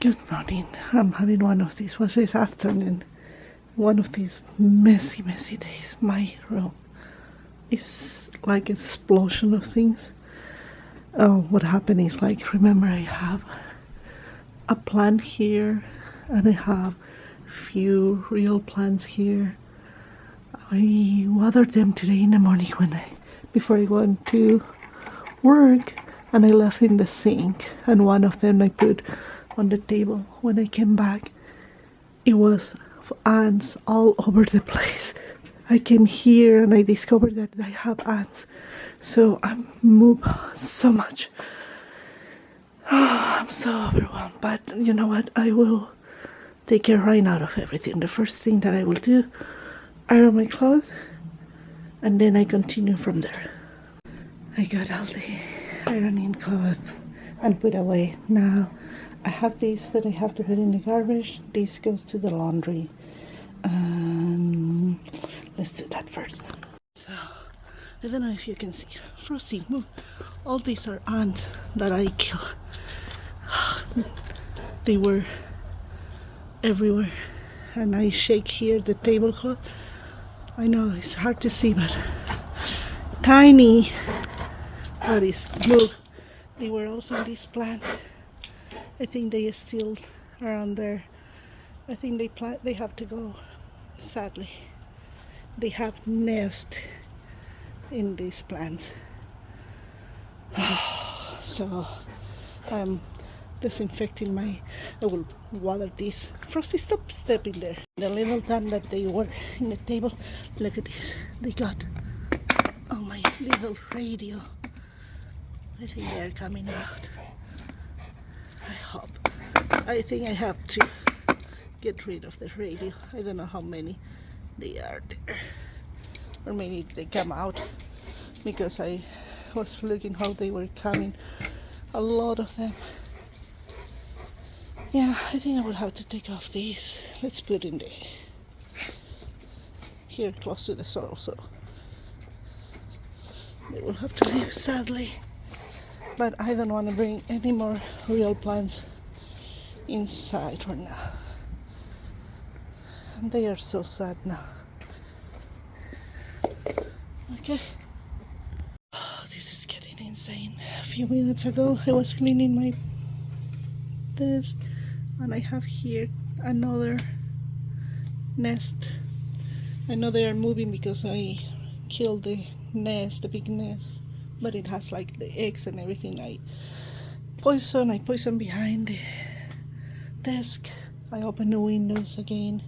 Good morning. I'm having one of these, was this afternoon, one of these messy days. My room is like an explosion of things. Oh, what happened is, like, remember, I have a plant here and I have few real plants here. I watered them today in the morning before I went to work, and I left in the sink, and one of them I put on the table. When I came back, it was ants all over the place. I came here and I discovered that I have ants, so I moved so much. I'm so overwhelmed, but you know what, I will take care right now of everything. The first thing that I will do, iron my clothes, and then I continue from there. I got all the ironing clothes and put away. Now I have this that I have to put in the garbage. This goes to the laundry. Let's do that first. So I don't know if you can see. Frosty, move. All these are ants that I killed. They were everywhere, and I shake here the tablecloth. I know it's hard to see, but tiny bodies. Look, they were also in this plant. I think they are still around there. I think they have to go. Sadly, they have nest in these plants. So I'm disinfecting I will water this. Frosty, stop stepping there. The little time that they were in the table, look at this. They got my little radio. I think they're coming out. I think I have to get rid of the radio. I don't know how many they are there, or maybe they come out, because I was looking how they were coming. A lot of them. Yeah, I think I will have to take off these. Let's put in here close to the soil, so they will have to leave, sadly. But I don't want to bring any more real plants inside for now. And they are so sad now. Okay. Oh, this is getting insane. A few minutes ago I was cleaning my desk, and I have here another nest. I know they are moving because I killed the nest, the big nest, but it has like the eggs and everything. I poison behind the desk. I open the windows again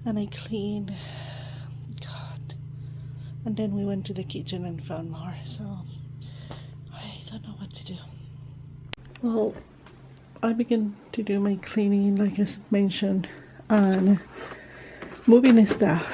and I clean. God. And then we went to the kitchen and found more, so I don't know what to do. Well, I began to do my cleaning, like I mentioned, and moving stuff.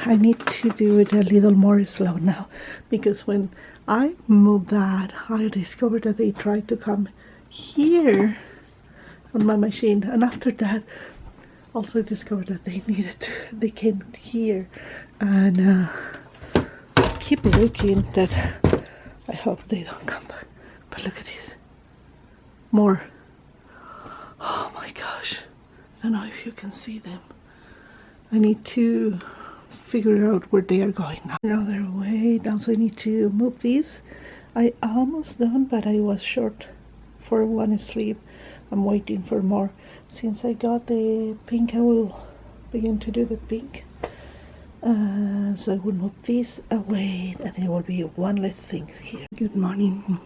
I need to do it a little more slow now, because when I moved that, I discovered that they tried to come here on my machine, and after that also discovered that they came here, and keep looking that I hope they don't come back. But look at this, more. Oh my gosh, I don't know if you can see them. I need to figure out where they are going now. Another way down, so I need to move these. I almost done, but I was short for one sleeve. I'm waiting for more. Since I got the pink, I will begin to do the pink. So I will move this away, and there will be one less thing here. Good morning.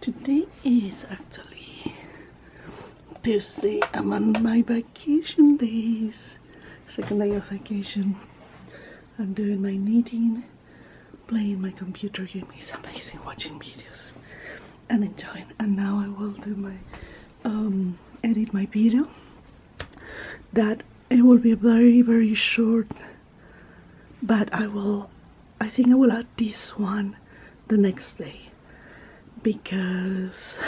Today is actually Tuesday. I'm on my vacation days. Second day of vacation. I'm doing my knitting, playing my computer game. It's amazing watching videos and enjoying. And now I will do my edit my video. That it will be very short, but I think I will add this one the next day, because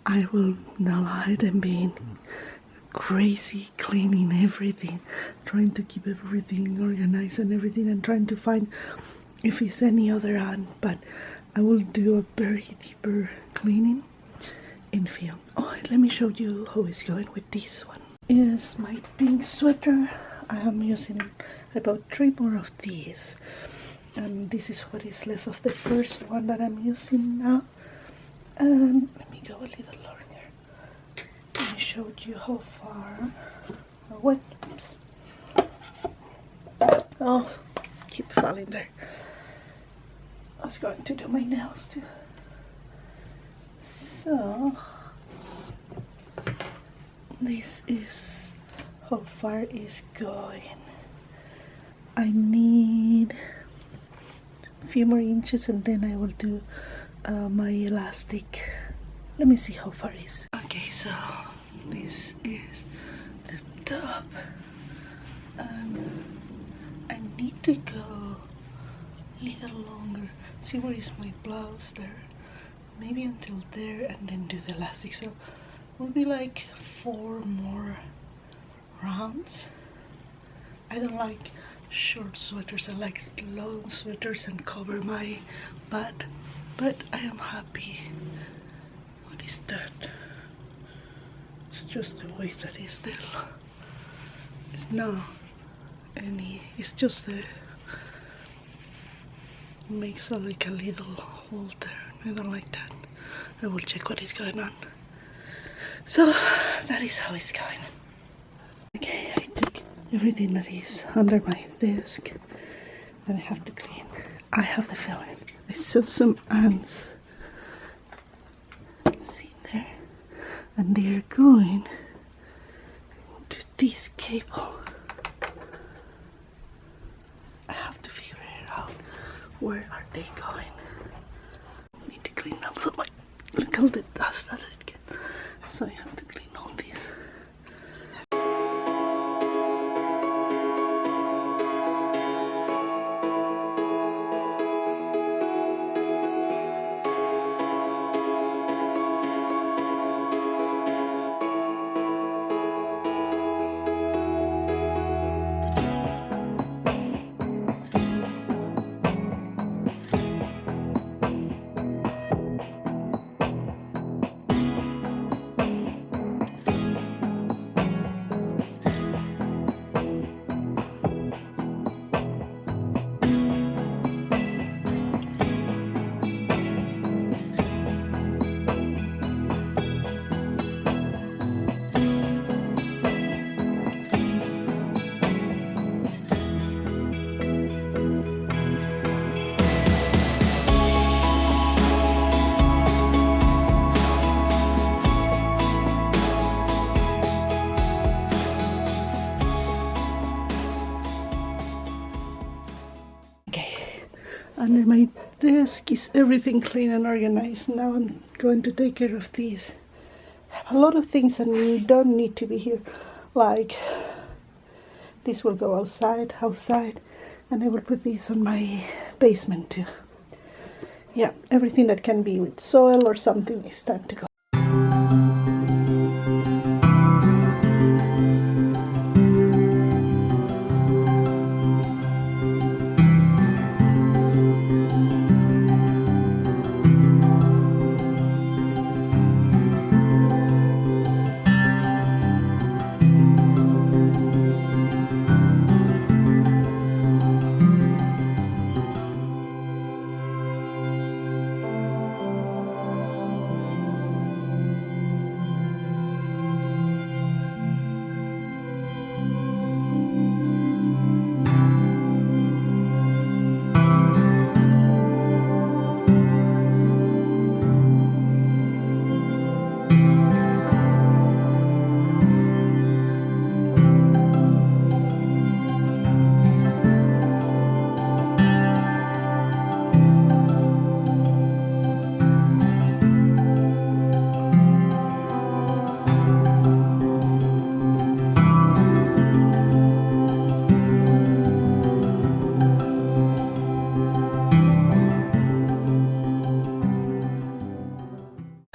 I will not lie and being crazy cleaning everything, trying to keep everything organized and everything, and trying to find if it's any other ant. But I will do a very deeper cleaning in film. Oh, let me show you how it's going with this one. Is my pink sweater. I am using about 3 more of these, and this is what is left of the first one that I'm using now. And let me go a little longer. Let me show you how far I went. Oops. Oh, keep falling there. I was going to do my nails too. So this is how far it's going. I need a few more inches and then I will do my elastic. Let me see how far it is. Okay, so this is the top, and I need to go a little longer. See where is my blouse there? Maybe until there and then do the elastic. So it will be like 4 more rounds. I don't like short sweaters. I like long sweaters and cover my butt. But I am happy. What is that? It's just the way that is there. It's not any. It's just a makes like a little hole there. I don't like that. I will check what is going on. So that is how it's going. Okay, I took everything that is under my desk and I have to clean. I have the feeling I saw some ants. See there? And they are going to this cable. I have to figure it out. Where are they going? I need to clean also my look all the dust that it gets. So I have to clean all these. Under my desk is everything clean and organized. Now I'm going to take care of these. I have a lot of things that don't need to be here. Like this will go outside, and I will put these on my basement too. Yeah, everything that can be with soil or something is time to go.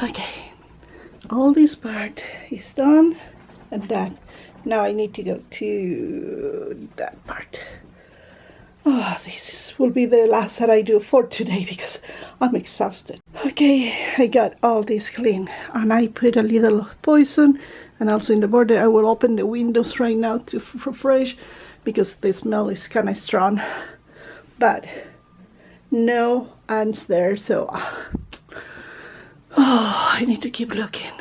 Okay, all this part is done, and that now I need to go to that part. Oh, will be the last that I do for today because I'm exhausted. Okay, I got all this clean and I put a little poison and also in the border. I will open the windows right now to refresh because the smell is kind of strong, but no ants there, so I need to keep looking.